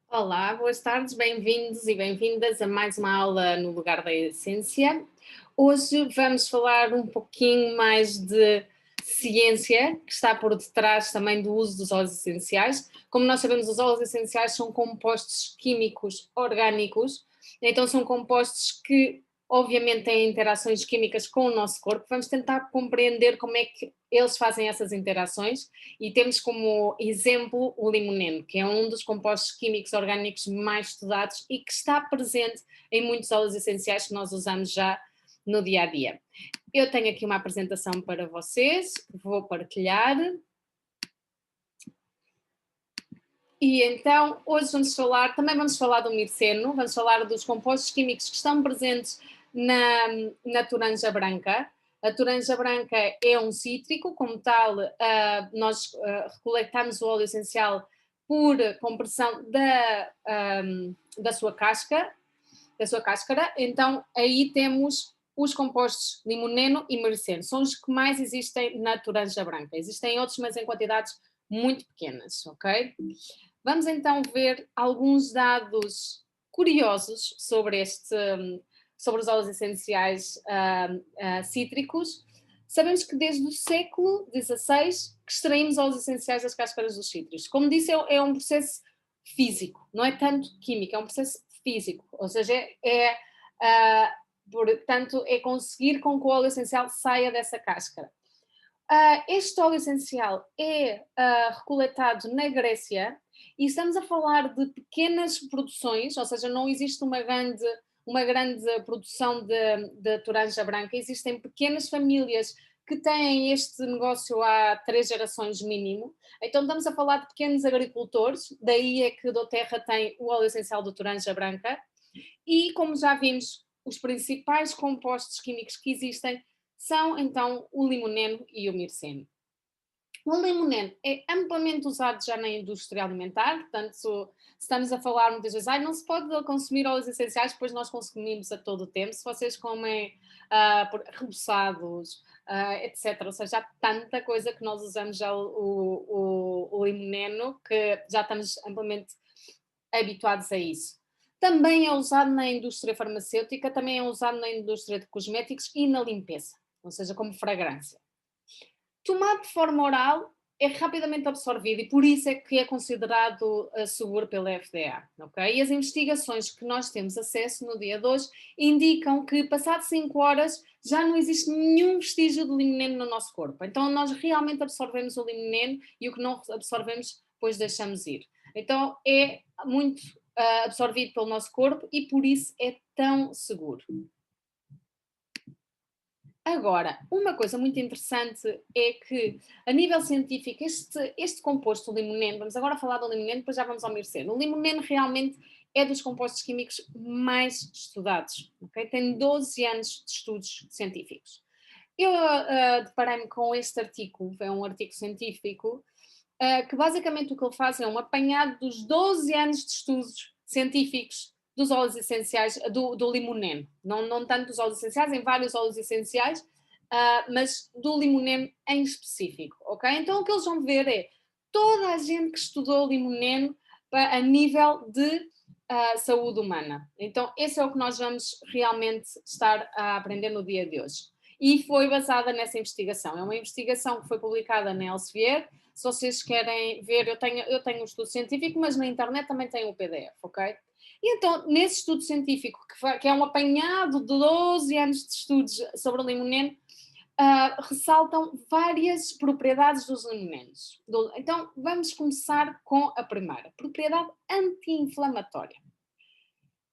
Olá, boas tardes, bem-vindos e bem-vindas a mais uma aula no Lugar da Essência. Hoje vamos falar um pouquinho mais de ciência, que está por detrás também do uso dos óleos essenciais. Como nós sabemos, os óleos essenciais são compostos químicos orgânicos, então são compostos que obviamente têm interações químicas com o nosso corpo. Vamos tentar compreender como é que eles fazem essas interações e temos como exemplo o limoneno, que é um dos compostos químicos orgânicos mais estudados e que está presente em muitos óleos essenciais que nós usamos já no dia a dia. Eu tenho aqui uma apresentação para vocês, vou partilhar. E então, hoje também vamos falar do mirceno, vamos falar dos compostos químicos que estão presentes na toranja branca. A toranja branca é um cítrico, como tal, nós recoletamos o óleo essencial por compressão da sua cáscara, então aí temos os compostos limoneno e mirceno, são os que mais existem na toranja branca. Existem outros, mas em quantidades muito pequenas, ok? Vamos então ver alguns dados curiosos sobre os óleos essenciais cítricos. Sabemos que desde o século XVI que extraímos óleos essenciais das cáscaras dos cítricos. Como disse, é um processo físico, não é tanto químico, é um processo físico, ou seja, portanto, é conseguir com que o óleo essencial saia dessa cáscara. Este óleo essencial é recoletado na Grécia e estamos a falar de pequenas produções, ou seja, não existe uma grande produção de toranja branca, existem pequenas famílias que têm este negócio há 3 gerações mínimo, então estamos a falar de pequenos agricultores, daí é que Doterra tem o óleo essencial de toranja branca, e como já vimos, os principais compostos químicos que existem são então o limoneno e o mirceno. O limoneno é amplamente usado já na indústria alimentar, portanto, se estamos a falar muitas vezes, não se pode consumir óleos essenciais, pois nós consumimos a todo o tempo. Se vocês comem reboçados, etc., ou seja, há tanta coisa que nós usamos já o limoneno que já estamos amplamente habituados a isso. Também é usado na indústria farmacêutica, também é usado na indústria de cosméticos e na limpeza, ou seja, como fragrância. Tomado de forma oral, é rapidamente absorvido e por isso é que é considerado seguro pela FDA, ok? E as investigações que nós temos acesso no dia de hoje indicam que, passado 5 horas, já não existe nenhum vestígio de limoneno no nosso corpo. Então, nós realmente absorvemos o limoneno e o que não absorvemos, depois deixamos ir. Então, é muito absorvido pelo nosso corpo e por isso é tão seguro. Agora, uma coisa muito interessante é que, a nível científico, este composto, o limoneno, vamos agora falar do limoneno, depois já vamos ao mirceno. O limoneno realmente é dos compostos químicos mais estudados, ok? Tem 12 anos de estudos científicos. Eu deparei-me com este artigo, é um artigo científico, que basicamente o que ele faz é um apanhado dos 12 anos de estudos científicos dos óleos essenciais, do limoneno, não tanto dos óleos essenciais, em vários óleos essenciais, mas do limoneno em específico, ok? Então o que eles vão ver é toda a gente que estudou limoneno a nível de saúde humana. Então esse é o que nós vamos realmente estar a aprender no dia de hoje. E foi baseada nessa investigação. É uma investigação que foi publicada na Elsevier. Se vocês querem ver, eu tenho um estudo científico, mas na internet também tem o PDF, ok? E então, nesse estudo científico, que é um apanhado de 12 anos de estudos sobre o limoneno, ressaltam várias propriedades dos limonenos. Então, vamos começar com a primeira, propriedade anti-inflamatória.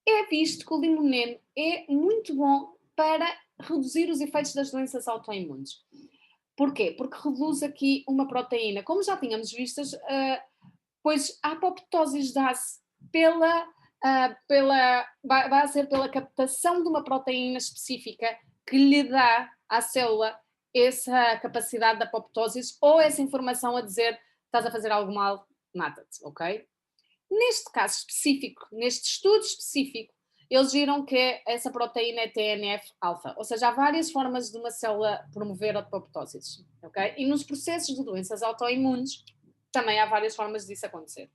É visto que o limoneno é muito bom para reduzir os efeitos das doenças autoimunes. Porquê? Porque reduz aqui uma proteína. Como já tínhamos vistas, pois a apoptose dá-se vai ser pela captação de uma proteína específica que lhe dá à célula essa capacidade de apoptose ou essa informação a dizer estás a fazer algo mal, mata-te, ok? Neste caso específico, neste estudo específico, eles viram que essa proteína é TNF-alfa, ou seja, há várias formas de uma célula promover a apoptose, ok? E nos processos de doenças autoimunes também há várias formas disso acontecer.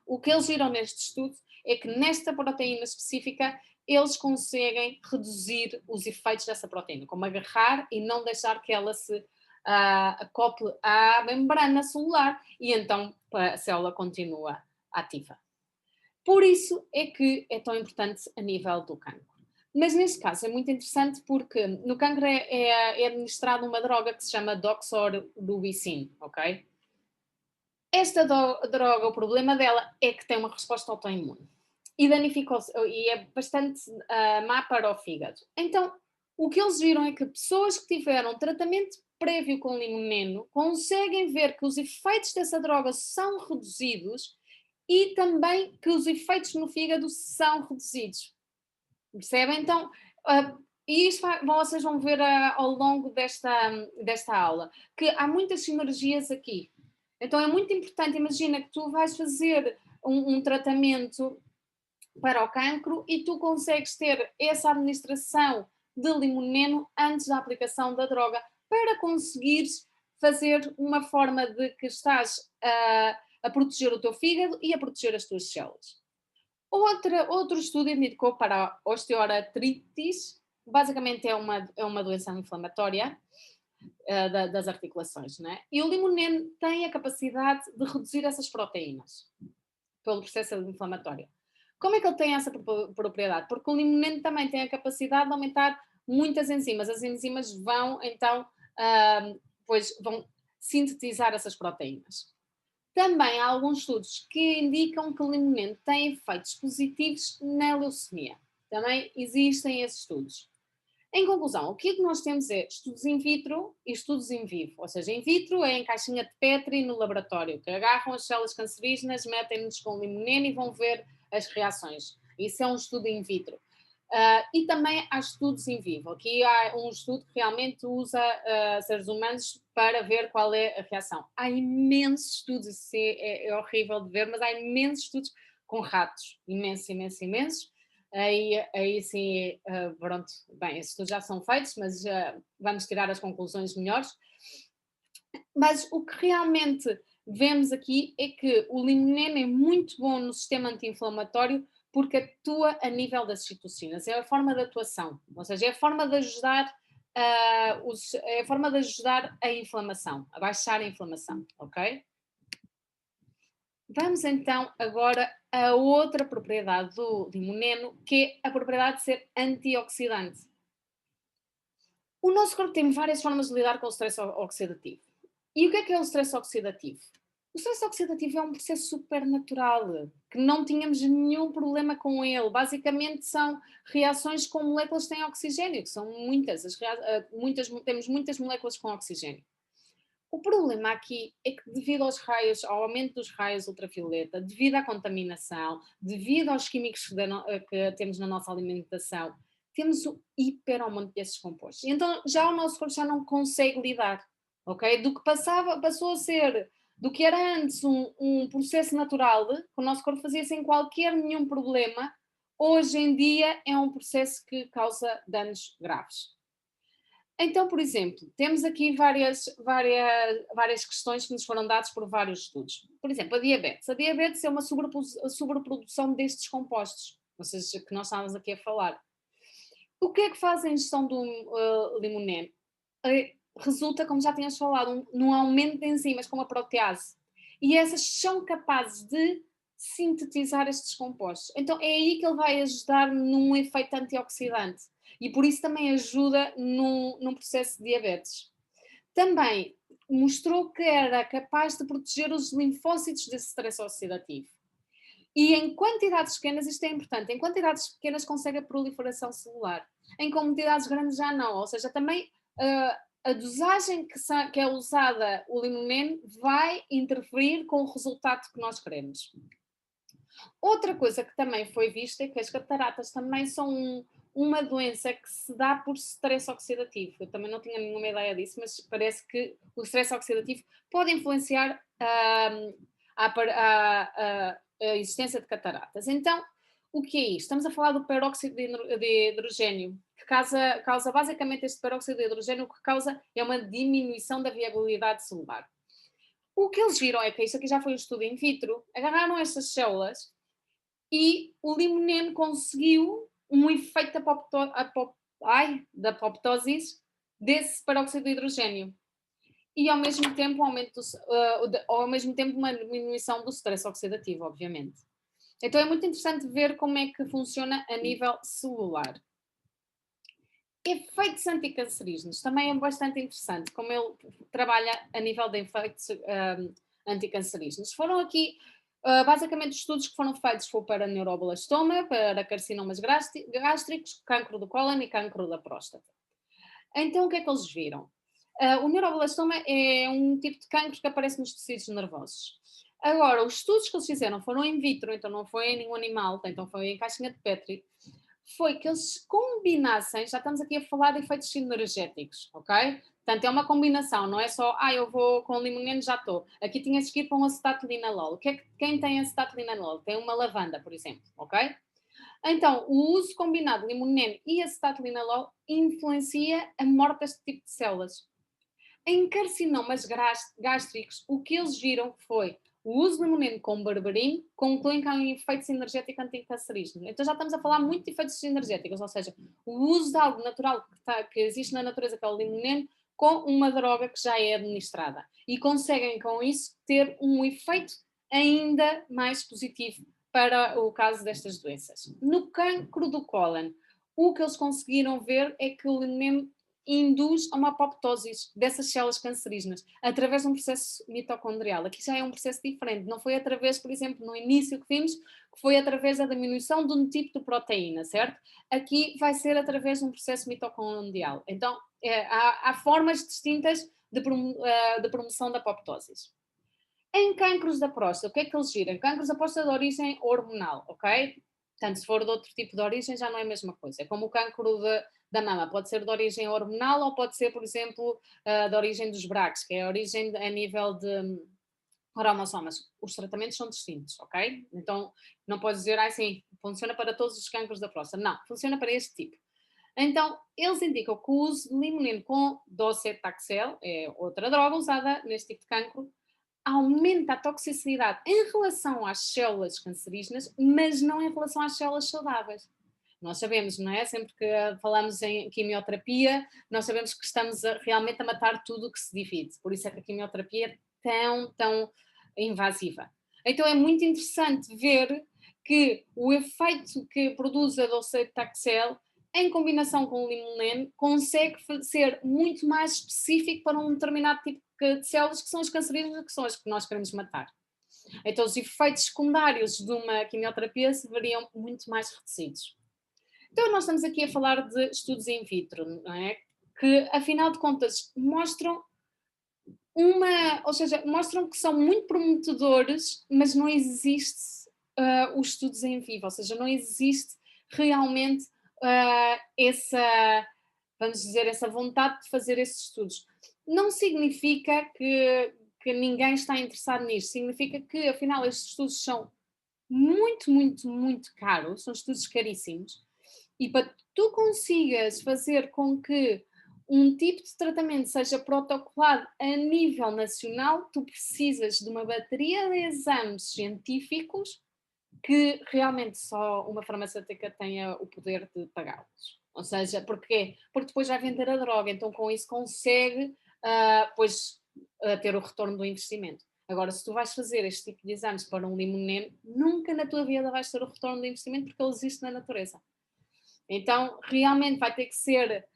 o que eles viram neste estudo é que nesta proteína específica eles conseguem reduzir os efeitos dessa proteína, como agarrar e não deixar que ela se acople à membrana celular e então a célula continua ativa. Por isso é que é tão importante a nível do cancro. Mas neste caso é muito interessante porque no cancro é administrada uma droga que se chama doxorubicin, ok? Esta droga, o problema dela é que tem uma resposta autoimune e danificou-se, e é bastante má para o fígado. Então, o que eles viram é que pessoas que tiveram tratamento prévio com limoneno conseguem ver que os efeitos dessa droga são reduzidos e também que os efeitos no fígado são reduzidos. Percebem? Então, e isto vocês vão ver ao longo desta aula, que há muitas sinergias aqui. Então é muito importante, imagina que tu vais fazer um tratamento para o cancro e tu consegues ter essa administração de limoneno antes da aplicação da droga para conseguires fazer uma forma de que estás a proteger o teu fígado e a proteger as tuas células. Outro estudo indicou para a osteoartritis, basicamente é uma doença inflamatória das articulações, não é? E o limoneno tem a capacidade de reduzir essas proteínas pelo processo inflamatório. Como é que ele tem essa propriedade? Porque o limoneno também tem a capacidade de aumentar muitas enzimas. As enzimas vão então pois vão sintetizar essas proteínas. Também há alguns estudos que indicam que o limoneno tem efeitos positivos na leucemia. Também existem esses estudos. Em conclusão, o que é que nós temos é estudos in vitro e estudos in vivo. Ou seja, in vitro é em caixinha de Petri no laboratório, que agarram as células cancerígenas, metem-nos com limoneno e vão ver as reações. Isso é um estudo in vitro. E também há estudos in vivo. Aqui há um estudo que realmente usa seres humanos para ver qual é a reação. Há imensos estudos, isso é horrível de ver, mas há imensos estudos com ratos. Imensos. Aí sim, pronto, bem, esses estudos já são feitos, mas vamos tirar as conclusões melhores. Mas o que realmente vemos aqui é que o limoneno é muito bom no sistema anti-inflamatório porque atua a nível das citocinas, é a forma de atuação, ou seja, é a forma de ajudar é a forma de ajudar a inflamação, a baixar a inflamação, ok? Vamos então agora a outra propriedade do limoneno, que é a propriedade de ser antioxidante. O nosso corpo tem várias formas de lidar com o stress oxidativo. E o que é o stress oxidativo? O stress oxidativo é um processo super natural, que não tínhamos nenhum problema com ele. Basicamente são reações com moléculas que têm oxigênio, que são muitas, temos muitas moléculas com oxigênio. O problema aqui é que devido aos raios, ao aumento dos raios ultravioleta, devido à contaminação, devido aos químicos que temos na nossa alimentação, temos o hiperaumento desses compostos. Então já o nosso corpo já não consegue lidar, ok? Do que passou a ser, do que era antes um processo natural, que o nosso corpo fazia sem nenhum problema, hoje em dia é um processo que causa danos graves. Então, por exemplo, temos aqui várias questões que nos foram dadas por vários estudos. Por exemplo, a diabetes. A diabetes é uma sobreprodução destes compostos, ou seja, que nós estávamos aqui a falar. O que é que faz a ingestão do limoneno? Resulta, como já tínhamos falado, num aumento de enzimas como a protease. E essas são capazes de sintetizar estes compostos. Então é aí que ele vai ajudar num efeito antioxidante. E por isso também ajuda num processo de diabetes. Também mostrou que era capaz de proteger os linfócitos desse stress oxidativo. E em quantidades pequenas, isto é importante, em quantidades pequenas consegue a proliferação celular. Em quantidades grandes já não. Ou seja, também a dosagem que é usada o limoneno vai interferir com o resultado que nós queremos. Outra coisa que também foi vista é que as cataratas também são uma doença que se dá por stress oxidativo. Eu também não tinha nenhuma ideia disso, mas parece que o stress oxidativo pode influenciar a existência de cataratas. Então, o que é isto? Estamos a falar do peróxido de hidrogênio, que causa basicamente este peróxido de hidrogênio, o que causa é uma diminuição da viabilidade celular. O que eles viram é que isso aqui já foi um estudo in vitro, agarraram estas células e o limoneno conseguiu um efeito da apoptose desse peróxido de hidrogênio. E ao mesmo tempo, ao mesmo tempo uma diminuição do stress oxidativo, obviamente. Então é muito interessante ver como é que funciona a nível celular. Efeitos anticancerígenos também é bastante interessante, como ele trabalha a nível de efeitos anticancerígenos. Foram aqui, basicamente, os estudos que foram feitos foram para neuroblastoma, para carcinomas gástricos, cancro do cólon e cancro da próstata. Então, o que é que eles viram? O neuroblastoma é um tipo de cancro que aparece nos tecidos nervosos. Agora, os estudos que eles fizeram foram in vitro, então não foi em nenhum animal, então foi em caixinha de Petri, foi que eles combinassem, já estamos aqui a falar de efeitos sinergéticos, ok? Portanto, é uma combinação, não é só, eu vou com limoneno, já estou. Aqui tinhas que ir para um acetatilinalol. O que é que, quem tem acetatilinalol? Tem uma lavanda, por exemplo, ok? Então, o uso combinado de limoneno e acetatilinalol influencia a morte deste tipo de células. Em carcinomas gástricos, o que eles viram foi o uso de limoneno com berberine concluem que há um efeito sinergético anticancerígeno. Então já estamos a falar muito de efeitos sinergéticos, ou seja, o uso de algo natural que existe na natureza, que é o limoneno, com uma droga que já é administrada. E conseguem com isso ter um efeito ainda mais positivo para o caso destas doenças. No cancro do cólon, o que eles conseguiram ver é que o limoneno induz a uma apoptose dessas células cancerígenas através de um processo mitocondrial. Aqui já é um processo diferente, não foi através, por exemplo, no início que vimos, que foi através da diminuição de um tipo de proteína, certo? Aqui vai ser através de um processo mitocondrial. Então, há formas distintas de promoção da apoptose. Em cancros da próstata, o que é que eles viram? Cancros da próstata de origem hormonal, ok? Portanto, se for de outro tipo de origem, já não é a mesma coisa. É como o cancro da mama, pode ser de origem hormonal ou pode ser, por exemplo, de origem dos braques, que é a origem a nível de cromossomas. Os tratamentos são distintos, ok? Então, não podes dizer, sim, funciona para todos os cancros da próstata. Não, funciona para este tipo. Então, eles indicam que o uso de limoneno com docetaxel, é outra droga usada neste tipo de cancro, aumenta a toxicidade em relação às células cancerígenas, mas não em relação às células saudáveis. Nós sabemos, não é? Sempre que falamos em quimioterapia, nós sabemos que estamos realmente a matar tudo o que se divide. Por isso é que a quimioterapia é tão invasiva. Então é muito interessante ver que o efeito que produz a docetaxel em combinação com o limoneno consegue ser muito mais específico para um determinado tipo de células que são as cancerígenas, que são as que nós queremos matar. Então os efeitos secundários de uma quimioterapia se veriam muito mais reduzidos. Então nós estamos aqui a falar de estudos in vitro, não é? Que afinal de contas mostram ou seja, mostram que são muito prometedores, mas não existe os estudos em vivo, ou seja, não existe realmente vamos dizer, essa vontade de fazer esses estudos. Não significa que ninguém está interessado nisto, significa que afinal estes estudos são muito caros, são estudos caríssimos, e para que tu consigas fazer com que um tipo de tratamento seja protocolado a nível nacional, tu precisas de uma bateria de exames científicos que realmente só uma farmacêutica tenha o poder de pagá-los. Ou seja, porquê? Porque depois vai vender a droga, então com isso consegue ter o retorno do investimento. Agora, se tu vais fazer este tipo de exames para um limoneno, nunca na tua vida vais ter o retorno do investimento porque ele existe na natureza. Então, realmente vai ter que ser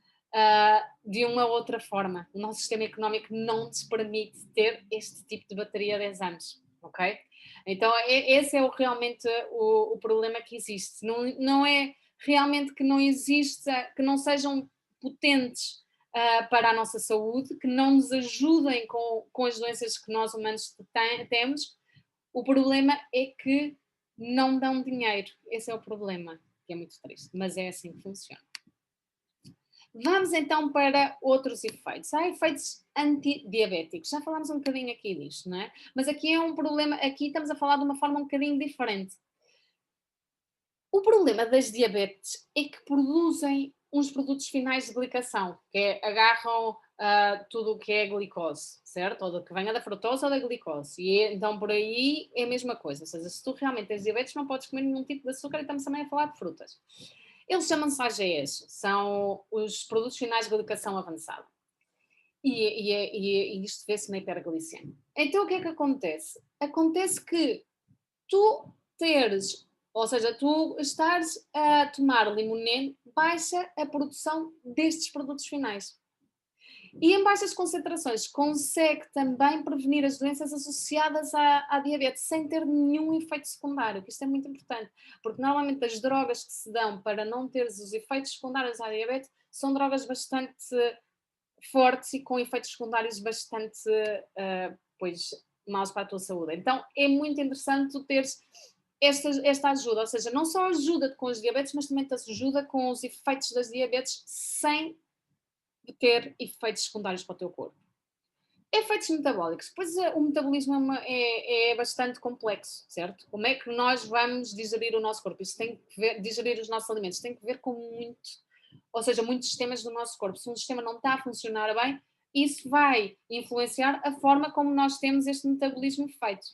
de uma outra forma. O nosso sistema económico não nos permite ter este tipo de bateria de exames, ok? Então, esse é realmente o problema que existe. Não é realmente que não exista, que não sejam potentes para a nossa saúde, que não nos ajudem com as doenças que nós humanos temos. O problema é que não dão dinheiro. Esse é o problema, que é muito triste, mas é assim que funciona. Vamos então para outros efeitos. Há efeitos antidiabéticos. Já falámos um bocadinho aqui disto, não é? Mas aqui é um problema, aqui estamos a falar de uma forma um bocadinho diferente. O problema das diabetes é que produzem uns produtos finais de glicação, que agarram tudo o que é glicose, certo? Ou que venha da frutose ou da glicose. E então por aí é a mesma coisa. Ou seja, se tu realmente tens diabetes, não podes comer nenhum tipo de açúcar e estamos também a falar de frutas. Eles chamam-se AGEs, são os produtos finais de glicação avançada. E isto vê-se na hiperglicemia. Então o que é que acontece? Acontece que tu teres, ou seja, tu estares a tomar limonene, baixa a produção destes produtos finais. E em baixas concentrações consegue também prevenir as doenças associadas à diabetes sem ter nenhum efeito secundário, que isto é muito importante, porque normalmente as drogas que se dão para não teres os efeitos secundários à diabetes são drogas bastante fortes e com efeitos secundários bastante pois, maus para a tua saúde. Então é muito interessante tu teres esta ajuda, ou seja, não só ajuda-te com os diabetes, mas também te ajuda com os efeitos das diabetes sem ter efeitos secundários para o teu corpo. Efeitos metabólicos. Pois o metabolismo é bastante complexo, certo? Como é que nós vamos digerir o nosso corpo? Isso tem que ver, digerir os nossos alimentos, tem que ver com ou seja, muitos sistemas do nosso corpo. Se um sistema não está a funcionar bem, isso vai influenciar a forma como nós temos este metabolismo feito.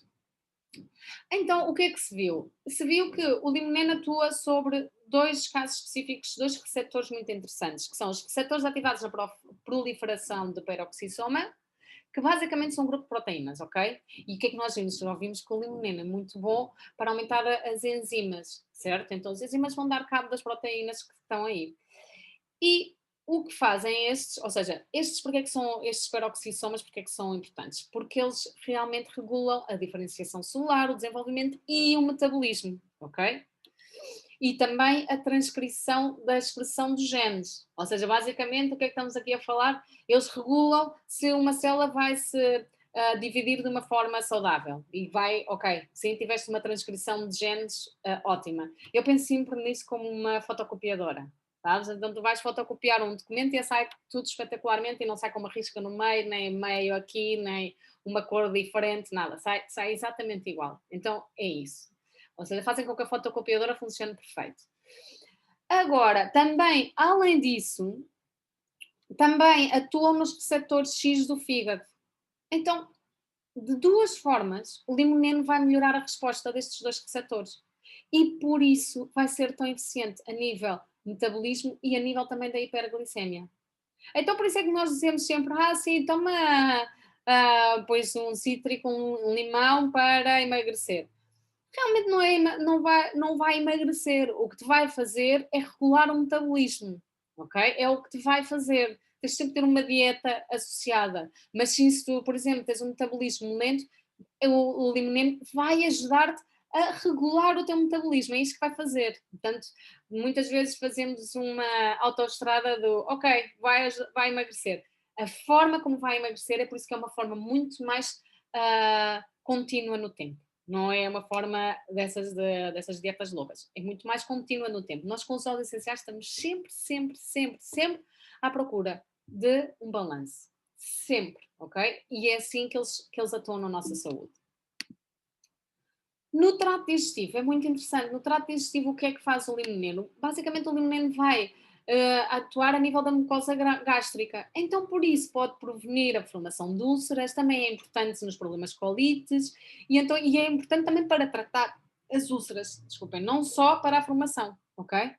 Então, o que é que se viu? Se viu que o limonene atua sobre dois casos específicos, dois receptores muito interessantes, que são os receptores ativados na proliferação de peroxissoma, que basicamente são um grupo de proteínas, ok? E o que é que nós vimos? Nós vimos que o limonene é muito bom para aumentar as enzimas, certo? Então as enzimas vão dar cabo das proteínas que estão aí. E o que fazem estes, ou seja, estes porque é que são estes peroxissomas, porque é que são importantes? Porque eles realmente regulam a diferenciação celular, o desenvolvimento e o metabolismo, ok? E também a transcrição da expressão dos genes. Ou seja, basicamente, o que é que estamos aqui a falar? Eles regulam se uma célula vai se dividir de uma forma saudável. E vai, ok, sim, tiveste uma transcrição de genes ótima. Eu penso sempre nisso como uma fotocopiadora. Sabes? Então tu vais fotocopiar um documento e sai tudo espetacularmente e não sai com uma risca no meio, nem meio aqui, nem uma cor diferente, nada. Sai exatamente igual. Então é isso. Ou seja, fazem com que a fotocopiadora funcione perfeito. Agora, também, além disso, também atuam nos receptores X do fígado. Então, de duas formas, o limoneno vai melhorar a resposta destes dois receptores. E por isso vai ser tão eficiente a nível metabolismo e a nível também da hiperglicemia. Então, por isso é que nós dizemos sempre: sim, toma pois um cítrico, um limão para emagrecer. Realmente não vai emagrecer. O que te vai fazer é regular o metabolismo, ok? É o que te vai fazer. Tens sempre de ter uma dieta associada. Mas se tu, por exemplo, tens um metabolismo lento, o limonene vai ajudar-te a regular o teu metabolismo. É isso que vai fazer. Portanto, muitas vezes fazemos uma autoestrada do, ok, vai emagrecer. A forma como vai emagrecer é por isso que é uma forma muito mais contínua no tempo. Não é uma forma dessas dietas loucas. É muito mais contínua no tempo. Nós, com os óleos essenciais, estamos sempre, sempre, sempre, sempre à procura de um balanço. Sempre, ok? E é assim que eles atuam na nossa saúde. No trato digestivo, é muito interessante. No trato digestivo, o que é que faz o limoneno? Basicamente, o limoneno vai atuar a nível da mucosa gástrica. Então, por isso, pode prevenir a formação de úlceras, também é importante nos problemas de colites, e é importante também para tratar as úlceras, desculpem, não só para a formação, ok?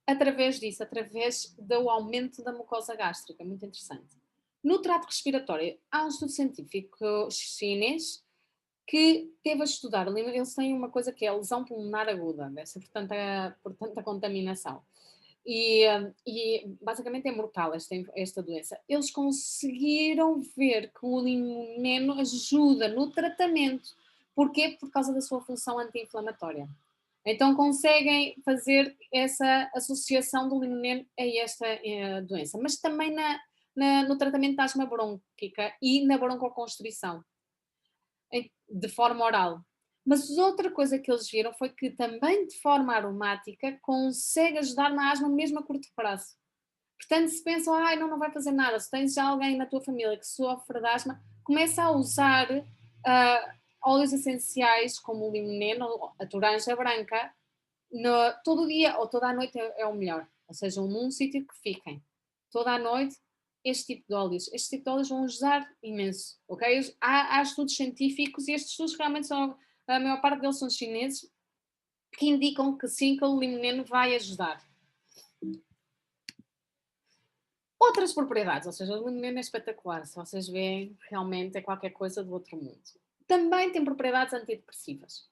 Através disso, através do aumento da mucosa gástrica, muito interessante. No trato respiratório, há um estudo científico chinês que teve a estudar, eles têm uma coisa que é a lesão pulmonar aguda, deve ser por tanta contaminação. E basicamente é mortal esta doença. Eles conseguiram ver que o limoneno ajuda no tratamento. Porquê? Por causa da sua função anti-inflamatória. Então conseguem fazer essa associação do limoneno a esta doença, mas também no tratamento da asma brônquica e na broncoconstrição de forma oral. Mas outra coisa que eles viram foi que também de forma aromática consegue ajudar na asma mesmo a curto prazo. Portanto, se pensam, não vai fazer nada, se tens já alguém na tua família que sofre de asma, começa a usar óleos essenciais como o limoneno, a toranja branca, todo dia ou toda a noite é o melhor. Ou seja, num sítio que fiquem. Toda a noite este tipo de óleos. Este tipo de óleos vão ajudar imenso, ok? Há estudos científicos e estes estudos realmente são, a maior parte deles são chineses, que indicam que sim, que o limoneno vai ajudar. Outras propriedades, ou seja, o limoneno é espetacular, se vocês veem, realmente é qualquer coisa do outro mundo. Também tem propriedades antidepressivas,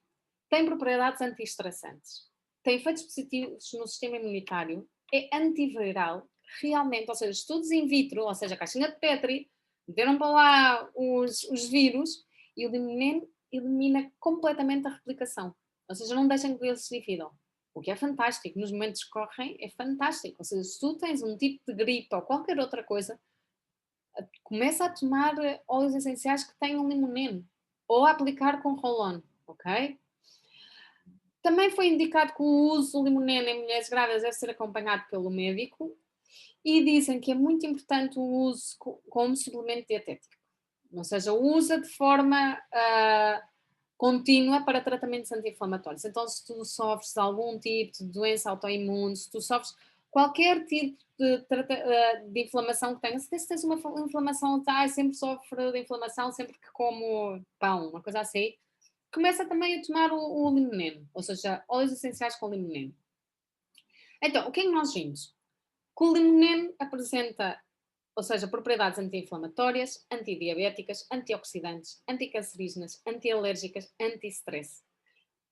tem propriedades antiestressantes, tem efeitos positivos no sistema imunitário, é antiviral, realmente, ou seja, estudos in vitro, ou seja, a caixinha de Petri, meteram para lá os vírus e o limoneno elimina completamente a replicação, ou seja, não deixam que eles se dividam. O que é fantástico, nos momentos que correm é fantástico. Ou seja, se tu tens um tipo de gripe ou qualquer outra coisa, começa a tomar óleos essenciais que tenham limoneno ou a aplicar com roll-on, ok? Também foi indicado que o uso do limoneno em mulheres grávidas deve ser acompanhado pelo médico e dizem que é muito importante o uso como suplemento dietético. Ou seja, usa de forma contínua para tratamentos anti-inflamatórios. Então, se tu sofres de algum tipo de doença autoimune, se tu sofres qualquer tipo de inflamação que tenhas, se tens uma inflamação, sempre sofro de inflamação sempre que como pão, uma coisa assim, começa também a tomar o limoneno, ou seja, óleos essenciais com limoneno. Então, o que é que nós vimos? Que o limoneno apresenta, ou seja, propriedades anti-inflamatórias, antidiabéticas, antioxidantes, anticancerígenas, antialérgicas, anti-stress,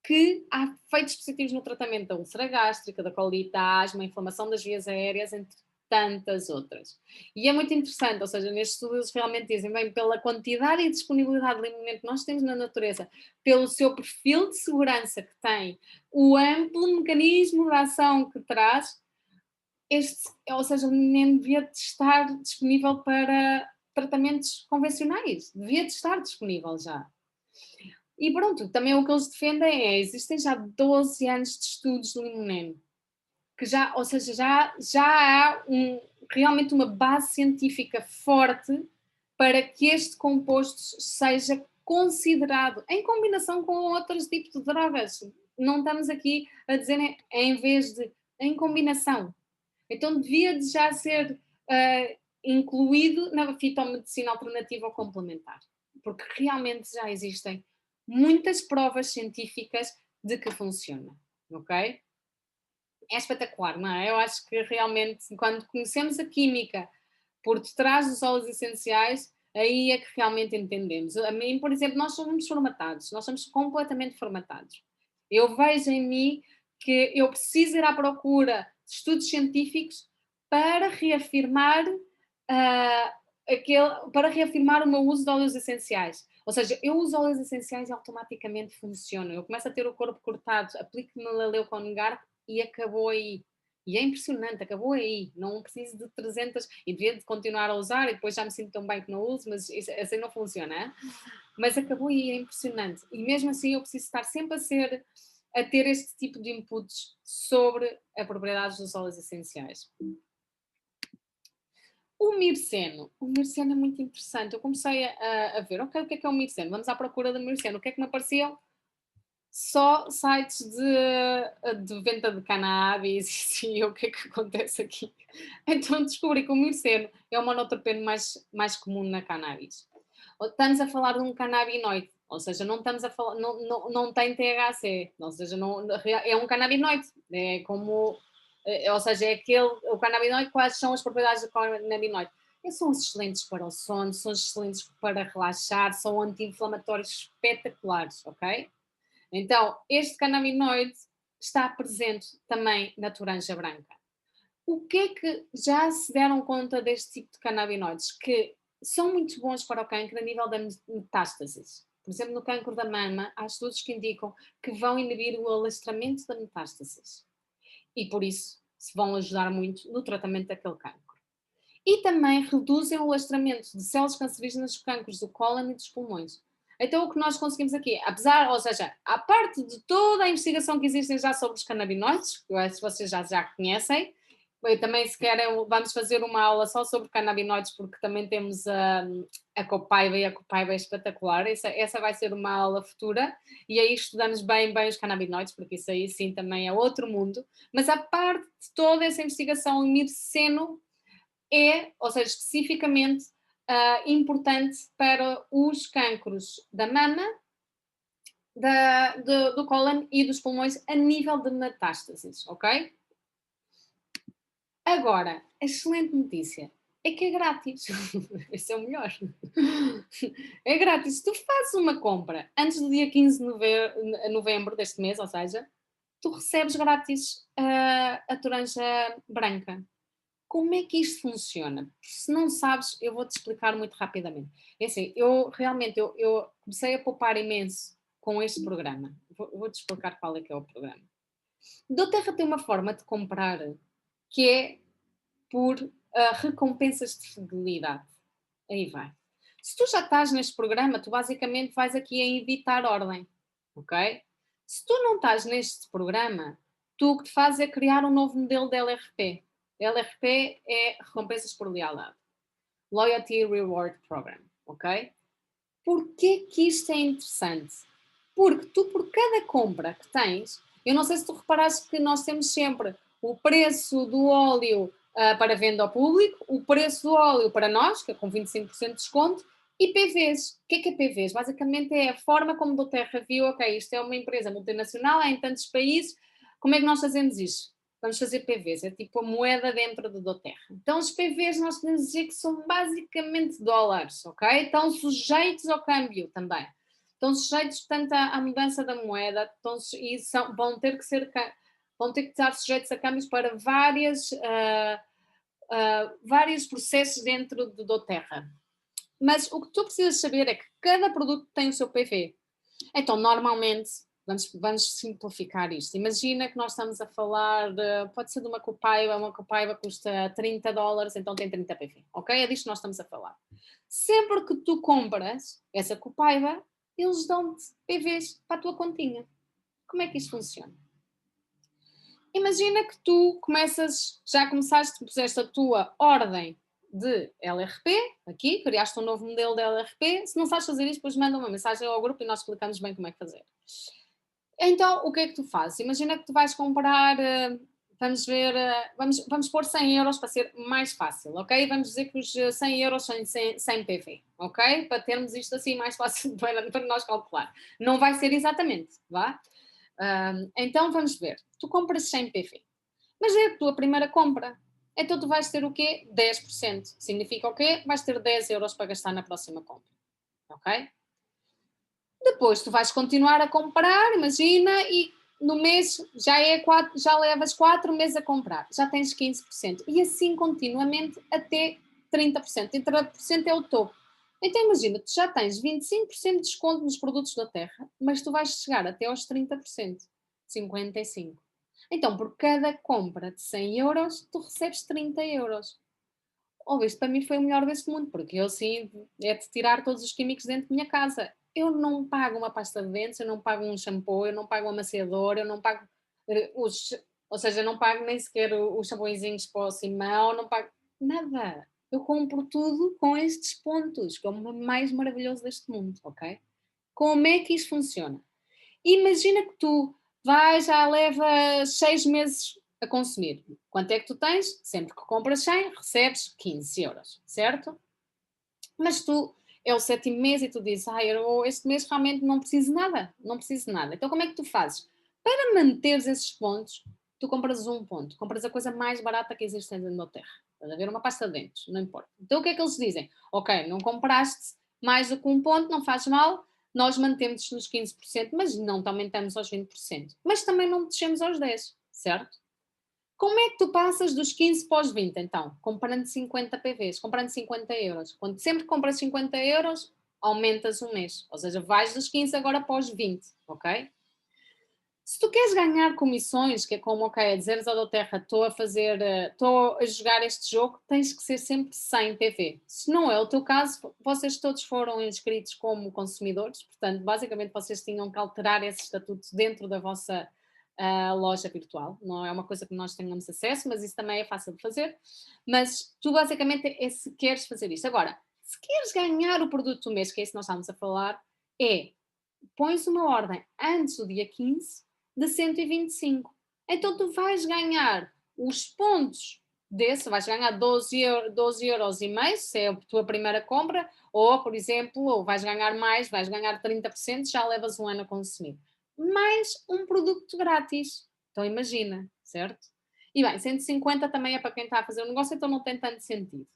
que há efeitos positivos no tratamento da úlcera gástrica, da colite, da asma, inflamação das vias aéreas, entre tantas outras. E é muito interessante, ou seja, nestes estudos eles realmente dizem, bem, pela quantidade e disponibilidade de alimento que nós temos na natureza, pelo seu perfil de segurança que tem, o amplo mecanismo de ação que traz, ou seja, nem devia de estar disponível para tratamentos convencionais, devia de estar disponível já. E pronto, também o que eles defendem é, existem já 12 anos de estudos do limoneno, que já, ou seja, já há realmente uma base científica forte para que este composto seja considerado em combinação com outros tipos de drogas. Não estamos aqui a dizer em vez de, em combinação. Então devia de já ser incluído na fitomedicina alternativa ou complementar, porque realmente já existem muitas provas científicas de que funciona, ok? É espetacular, não é? Eu acho que realmente quando conhecemos a química por detrás dos óleos essenciais, aí é que realmente entendemos. A mim, por exemplo, nós somos formatados, nós somos completamente formatados. Eu vejo em mim que eu preciso ir à procura de estudos científicos para reafirmar para reafirmar o meu uso de óleos essenciais. Ou seja, eu uso óleos essenciais e automaticamente funciona. Eu começo a ter o corpo cortado, aplico-me Leleu com Negar e acabou aí. E é impressionante, acabou aí. Não preciso de 300 e devia de continuar a usar e depois já me sinto tão bem que não uso, mas isso, assim não funciona. Hein? Mas acabou aí, é impressionante. E mesmo assim eu preciso estar sempre a ter este tipo de inputs sobre a propriedade dos óleos essenciais. O mirceno é muito interessante. Eu comecei a ver, ok, o que é o mirceno? Vamos à procura do mirceno. O que é que me apareceu? Só sites de venda de cannabis e sim, o que é que acontece aqui? Então descobri que o mirceno é o monoterpeno mais comum na cannabis. Estamos a falar de um canabinoide, ou seja, não estamos a falar, não tem THC, ou seja, é um canabinoide, é como, ou seja, é o canabinoide, quais são as propriedades do canabinoide? São excelentes para o sono, são excelentes para relaxar, são anti-inflamatórios espetaculares, ok? Então, este canabinoide está presente também na toranja branca. O que é que já se deram conta deste tipo de canabinoides? Que são muito bons para o câncer a nível da metástase. Por exemplo, no câncer da mama, há estudos que indicam que vão inibir o alastramento da metástase. E por isso se vão ajudar muito no tratamento daquele câncer. E também reduzem o alastramento de células cancerígenas dos cânceres do cólon e dos pulmões. Então, o que nós conseguimos aqui, ou seja, a parte de toda a investigação que existe já sobre os canabinoides, que eu acho que vocês já conhecem, também se querem, vamos fazer uma aula só sobre canabinoides, porque também temos a Copaiba, e a Copaiba é espetacular, essa vai ser uma aula futura, e aí estudamos bem os canabinoides, porque isso aí sim também é outro mundo, mas a parte de toda essa investigação em mirceno, é, ou seja, especificamente importante para os cancros da mama, do cólon e dos pulmões a nível de metástases, ok? Agora, a excelente notícia é que é grátis. Esse é o melhor. É grátis. Se tu fazes uma compra antes do dia 15 de novembro deste mês, ou seja, tu recebes grátis a toranja branca. Como é que isto funciona? Se não sabes, eu vou-te explicar muito rapidamente. É assim, eu comecei a poupar imenso com este programa. Vou-te explicar qual é que é o programa. doTERRA tem uma forma de comprar que é por recompensas de fidelidade. Aí vai. Se tu já estás neste programa, tu basicamente vais aqui a editar ordem, ok? Se tu não estás neste programa, tu o que fazes é criar um novo modelo de LRP. LRP é recompensas por lealdade. Loyalty Reward Program, ok? Porquê que isto é interessante? Porque tu, por cada compra que tens, eu não sei se tu reparaste que nós temos sempre o preço do óleo para venda ao público, o preço do óleo para nós, que é com 25% de desconto, e PVs. O que é PVs? Basicamente é a forma como a doTERRA viu, ok, isto é uma empresa multinacional, há em tantos países, como é que nós fazemos isto? Vamos fazer PVs, é tipo a moeda dentro do doTERRA. Então os PVs nós podemos dizer que são basicamente dólares, ok? Estão sujeitos ao câmbio também. Estão sujeitos, portanto, à mudança da moeda e vão ter que estar sujeitos a câmbios para vários processos dentro do doTERRA. Mas o que tu precisas saber é que cada produto tem o seu PV. Então, normalmente, vamos simplificar isto. Imagina que nós estamos a falar, pode ser de uma copaiba custa $30, então tem 30 PV, ok? É disto que nós estamos a falar. Sempre que tu compras essa copaiba, eles dão-te PVs para a tua continha. Como é que isto funciona? Imagina que tu já começaste, puseste a tua ordem de LRP, aqui, criaste um novo modelo de LRP. Se não sabes fazer isto, depois manda uma mensagem ao grupo e nós explicamos bem como é que fazer. Então, o que é que tu fazes? Imagina que tu vais comprar, vamos ver, vamos pôr 100 euros para ser mais fácil, ok? Vamos dizer que os 100 euros são 100 PV, ok? Para termos isto assim mais fácil para nós calcular. Não vai ser exatamente, vá? Então, vamos ver. Tu compras 100 PV, mas é a tua primeira compra. Então, tu vais ter o quê? 10%. Significa o quê? Vais ter 10 euros para gastar na próxima compra, ok? Depois tu vais continuar a comprar, imagina, e no mês já levas 4 meses a comprar, já tens 15%. E assim continuamente até 30%. E 30% é o topo. Então imagina, tu já tens 25% de desconto nos produtos da Terra, mas tu vais chegar até aos 30%, 55%. Então, por cada compra de 100 euros, tu recebes 30 euros. Isto para mim foi o melhor deste mundo, porque eu sim, é de tirar todos os químicos dentro da minha casa. Eu não pago uma pasta de dentes, eu não pago um shampoo, eu não pago um amaciador, eu não pago ou seja, eu não pago nem sequer os sabõezinhos para o Simão, não pago nada. Eu compro tudo com estes pontos, que é o mais maravilhoso deste mundo, ok? Como é que isto funciona? Imagina que tu já leva 6 meses a consumir. Quanto é que tu tens? Sempre que compras 100, recebes 15 euros, certo? Mas tu, é o sétimo mês e tu dizes, eu este mês realmente não preciso nada, não preciso nada. Então como é que tu fazes? Para manteres esses pontos, tu compras um ponto, compras a coisa mais barata que existe dentro da Terra. Estás a ver uma pasta de dentes, não importa. Então o que é que eles dizem? Ok, não compraste mais do que um ponto, não faz mal, nós mantemos nos 15%, mas não te aumentamos aos 20%. Mas também não descemos aos 10%, certo? Como é que tu passas dos 15 para os 20, então? Comprando 50 PVs, comprando 50 euros. Quando sempre compras 50 euros, aumentas um mês. Ou seja, vais dos 15 agora para os 20, ok? Se tu queres ganhar comissões, que é como, ok, a dizeres ao doTERRA, estou a jogar este jogo, tens que ser sempre 100 PV. Se não é o teu caso, vocês todos foram inscritos como consumidores, portanto, basicamente vocês tinham que alterar esse estatuto dentro da vossa loja virtual. Não é uma coisa que nós tenhamos acesso, mas isso também é fácil de fazer. Mas tu basicamente é se queres fazer isto. Agora, se queres ganhar o produto do mês, que é isso que nós estamos a falar, pões uma ordem antes do dia 15 de 125. Então tu vais ganhar os pontos desse, vais ganhar 12 euros e meio, se é a tua primeira compra, ou, por exemplo, ou vais ganhar mais, vais ganhar 30%, já levas um ano a consumir. Mais um produto grátis. Então imagina, certo? E bem, 150 também é para quem está a fazer o negócio, então não tem tanto sentido.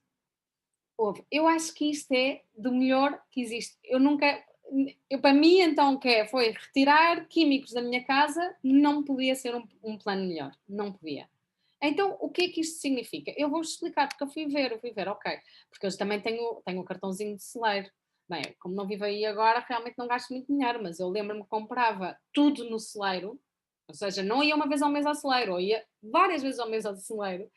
Eu acho que isto é do melhor que existe. Eu nunca, para mim, então, foi retirar químicos da minha casa, não podia ser um plano melhor. Não podia. Então, o que é que isto significa? Eu vou-vos explicar, porque eu fui ver, ok. Porque eu também tenho o cartãozinho de celeiro. Bem, como não vivo aí agora, realmente não gasto muito dinheiro, mas eu lembro-me que comprava tudo no celeiro, ou seja, não ia uma vez ao mês ao celeiro, ou ia várias vezes ao mês ao celeiro,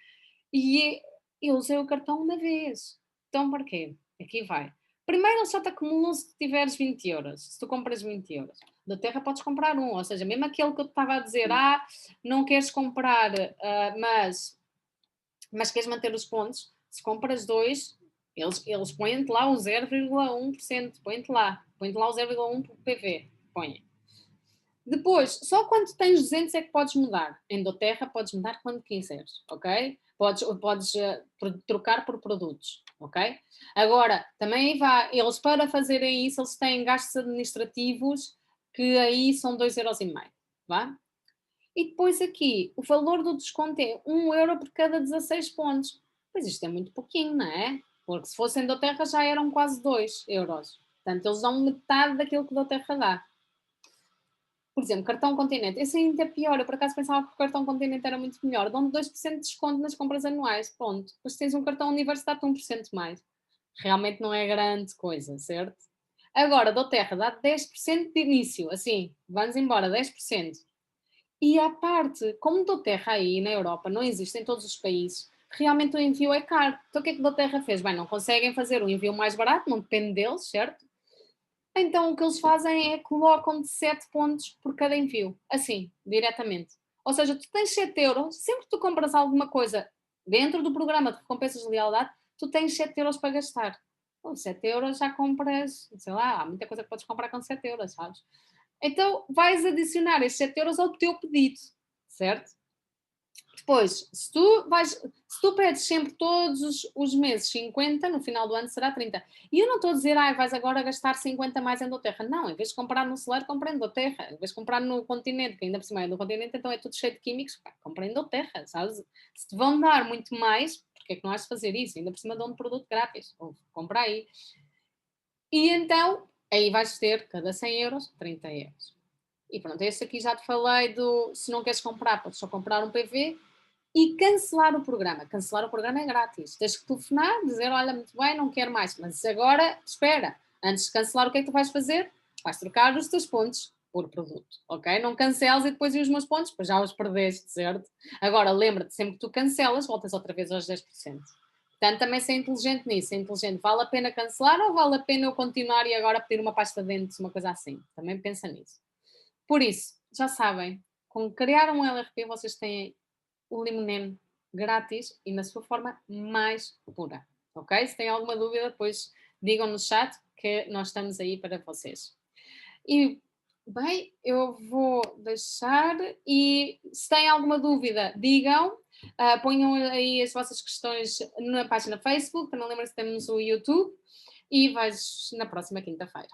e eu usei o cartão uma vez. Então, para quê? Aqui vai. Primeiro, eles só te acumulam se tiveres 20 euros. Se tu compras 20 euros. Da Terra podes comprar um. Ou seja, mesmo aquele que eu te estava a dizer, não queres comprar, mas queres manter os pontos, se compras dois, eles põem-te lá o 0,1%. Põem-te lá o 0,1 por PV. Põem. Depois, só quando tens 200 é que podes mudar. Em Doterra podes mudar quando quiseres, ok? Podes trocar por produtos, ok? Agora, também eles para fazerem isso, eles têm gastos administrativos que aí são 2,5€, vá? E depois aqui, o valor do desconto é 1€ por cada 16 pontos. Pois isto é muito pouquinho, não é? Porque se fosse em Doterra já eram quase 2€. Portanto, eles dão metade daquilo que Doterra dá. Por exemplo, cartão Continente, esse ainda é pior. Eu por acaso pensava que o cartão Continente era muito melhor. Dão 2% de desconto nas compras anuais. Ponto. Depois tens um cartão Universidade 1% mais. Realmente não é grande coisa, certo? Agora, Doterra dá 10% de início, assim, vamos embora, 10%. E à parte, como Doterra aí na Europa não existe em todos os países, realmente o envio é caro. Então o que é que Doterra fez? Bem, não conseguem fazer um envio mais barato, não depende deles, certo? Então o que eles fazem é colocam-te 7 pontos por cada envio, assim, diretamente. Ou seja, tu tens 7€, sempre que tu compras alguma coisa dentro do programa de recompensas de lealdade, tu tens 7€ para gastar. Com 7€ já compras, sei lá, há muita coisa que podes comprar com 7€, sabes? Então vais adicionar esses 7€ ao teu pedido, certo? Depois, se tu pedes sempre todos os meses 50, no final do ano será 30. E eu não estou a dizer, vais agora gastar 50 mais em Doterra. Não, em vez de comprar no celeiro, compra em Doterra. Em vez de comprar no continente, que ainda por cima é no continente, então é tudo cheio de químicos, compra em Doterra, sabes? Se te vão dar muito mais, porque é que não has de fazer isso? Ainda por cima dão um produto grátis. Ou compra aí. E então, aí vais ter, cada 100€, 30€. E pronto, este aqui já te falei se não queres comprar, podes só comprar um PV e cancelar o programa. Cancelar o programa é grátis. Tens que telefonar, dizer, olha, muito bem, não quero mais, mas agora, espera, antes de cancelar, o que é que tu vais fazer? Vais trocar os teus pontos por produto, ok? Não canceles e depois os meus pontos, pois já os perdeste, certo? Agora, lembra-te, sempre que tu cancelas, voltas outra vez aos 10%. Portanto, também ser inteligente nisso. Ser inteligente, vale a pena cancelar ou vale a pena eu continuar e agora pedir uma pasta de dentes, uma coisa assim? Também pensa nisso. Por isso, já sabem, com criar um LRP vocês têm o Limonene grátis e na sua forma mais pura, ok? Se têm alguma dúvida, depois digam no chat que nós estamos aí para vocês. E, bem, eu vou deixar e se têm alguma dúvida, digam, ponham aí as vossas questões na página Facebook, também lembrem-se que temos o YouTube e vejo na próxima quinta-feira.